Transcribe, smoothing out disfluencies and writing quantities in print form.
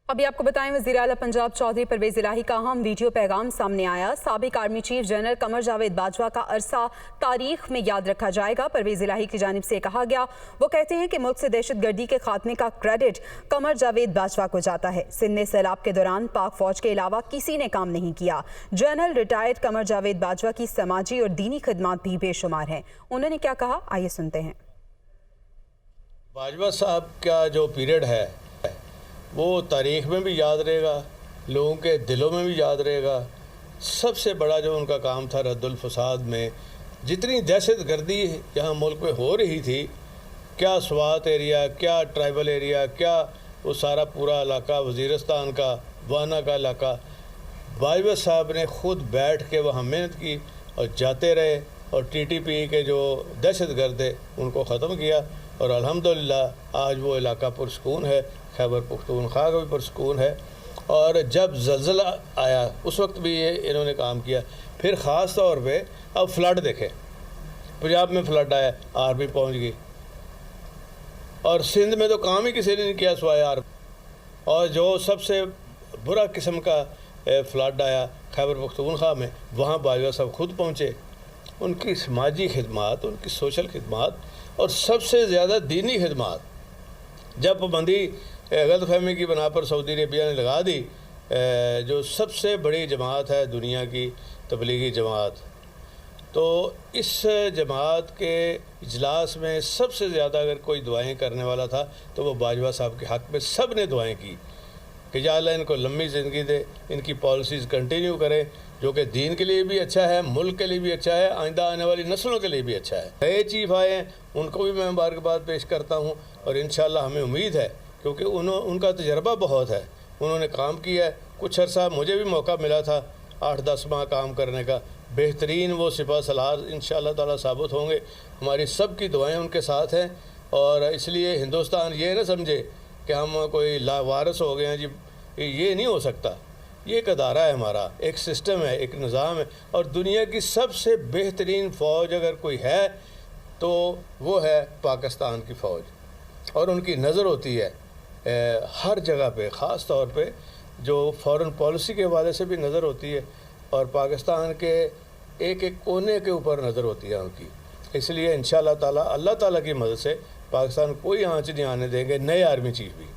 अभी आपको बताएं, वज़ीर आला पंजाब चौधरी परवेज़ इलाही का अहम वीडियो पैगाम सामने आया। साबिक army chief general Qamar Javed Bajwa का अरसा तारीख में याद रखा जाएगा। परवेज़ इलाही की जानिब से कहा गया, वो कहते हैं कि मुल्क से दहशत गर्दी के खात्मे का क्रेडिट कमर जावेद बाजवा को जाता है। सिंध में सैलाब के दौरान पाक फौज के अलावा किसी ने काम नहीं किया। जनरल रिटायर्ड कमर जावेद बाजवा की समाजी और दीनी खिदमात भी बेशुमार हैं। उन्होंने क्या कहा, आइए सुनते हैं। बाजवा साहब का जो पीरियड है वो तारीख़ में भी याद रहेगा, लोगों के दिलों में भी याद रहेगा। सबसे बड़ा जो उनका काम था रद्दुल फसाद में, जितनी दहशत गर्दी यहाँ मुल्क में हो रही थी, क्या स्वात एरिया, क्या ट्राइबल एरिया, क्या वो सारा पूरा इलाका वज़ीरिस्तान का, वाना का इलाका, बाजवा साहब ने ख़ुद बैठ के वहाँ मेहनत की और जाते रहे और TTP के जो दहशत गर्द है उनको ख़त्म किया। और अल्हम्दुलिल्लाह आज वो इलाका पुरसकून है, खैबर पख्तूनख्वा का भी पुरसकून है। और जब ज़लज़ला आया उस वक्त भी ये इन्होंने काम किया। फिर ख़ास तौर पे अब फ्लड देखें, पंजाब में फ्लड आया, आर्मी पहुंच गई, और सिंध में तो काम ही किसी ने नहीं किया सिवाय आर्मी। और जो सबसे बुरा किस्म का फ्लड आया खैबर पख्तूनख्वा में, वहाँ बाजवा साहब खुद पहुँचे। उनकी समाजी खिदमात, उनकी सोशल खिदमात और सबसे ज़्यादा दीनी खिदमात, जब पाबंदी गलतफहमी की बना पर सऊदी अरबिया ने लगा दी, जो सबसे बड़ी जमात है दुनिया की तबलीगी जमात, तो इस जमात के इजलास में सबसे ज़्यादा अगर कोई दुआएं करने वाला था तो वो बाजवा साहब के हक़ में सब ने दुआएं की कि या अल्लाह इनको लंबी ज़िंदगी दे, इनकी पॉलिसीज़ कंटिन्यू करें, जो कि दीन के लिए भी अच्छा है, मुल्क के लिए भी अच्छा है, आइंदा आने वाली नस्लों के लिए भी अच्छा है। नए चीफ आए हैं, उनको भी मैं मुबारकबाद पेश करता हूँ और इंशाअल्लाह हमें उम्मीद है, क्योंकि उनका तजर्बा बहुत है, उन्होंने काम किया है। कुछ अर्सा मुझे भी मौका मिला था 8-10 माह काम करने का। बेहतरीन वो सिपह सलार इंशाअल्लाह ताला साबित होंगे। हमारी सब की दुआएँ उनके साथ हैं और इसलिए हिंदुस्तान ये ना समझे कि हम कोई लावारिस हो गए हैं जी, ये नहीं हो सकता। ये एक अदारा है हमारा, एक सिस्टम है, एक निज़ाम है, और दुनिया की सबसे बेहतरीन फ़ौज अगर कोई है तो वो है पाकिस्तान की फ़ौज। और उनकी नज़र होती है हर जगह पे, ख़ास तौर पे जो फ़ॉरेन पॉलिसी के हवाले से भी नज़र होती है और पाकिस्तान के एक एक कोने के ऊपर नज़र होती है उनकी। इसलिए इंशाअल्लाह ताला अल्लाह ताला की मदद से पाकिस्तान कोई आंच नहीं आने देंगे नए आर्मी चीफ भी।